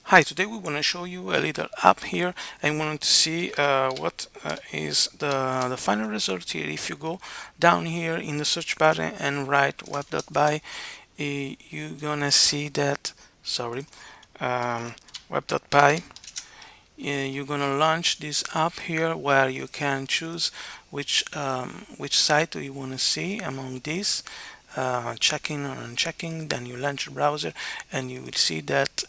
Hi, today we want to show you a little app here and want to see what is the final result here. If you go down here in the search button and write web.by, you're gonna see that, sorry, web.by, you're gonna launch this app here where you can choose which site do you want to see among these, checking or unchecking. Then you launch the browser and you will see that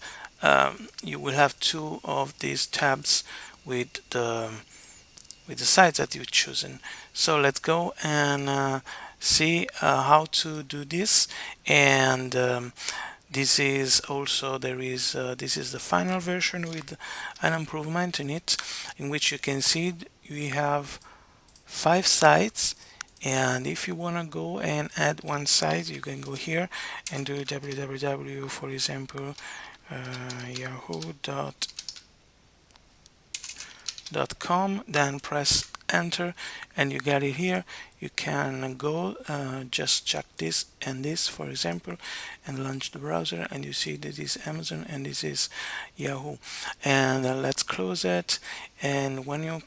you will have two of these tabs with the sites that you've chosen. So let's go and see how to do this. And this is also this is the final version with an improvement in it, in which you can see we have 5 sites. And if you want to go and add one site, you can go here and do www, for example, yahoo.com, then press enter and you get it here. You can go just check this and this, for example, and launch the browser, and you see that this is Amazon and this is Yahoo. And let's close it. And when you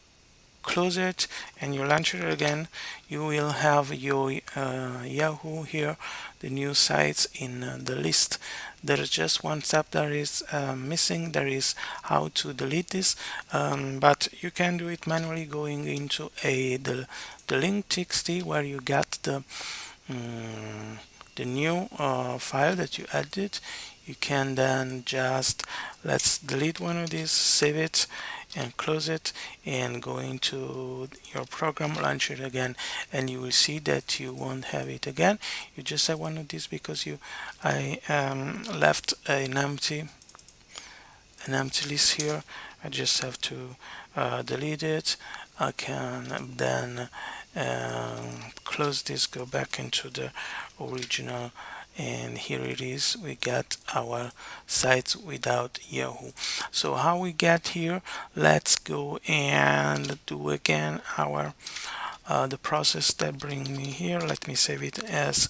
close it and you launch it again, you will have your Yahoo here, the new sites in the list. There is just one step that is missing. There is how to delete this, but you can do it manually going into the link txt where you get the new file that you added. You can then just, let's delete one of these, save it and close it, and go into your program, launch it again, and you will see that you won't have it again. You just have one of these because I left an empty list here. I just have to delete it. I can then close this, go back into the original, and here it is. We got our sites without Yahoo. So how we get here, let's go and do again our the process that bring me here. Let me save it as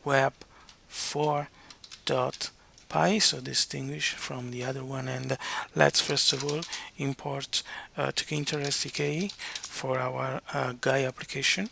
web4.py, so distinguish from the other one. And let's first of all import tkinter SDK for our GUI application.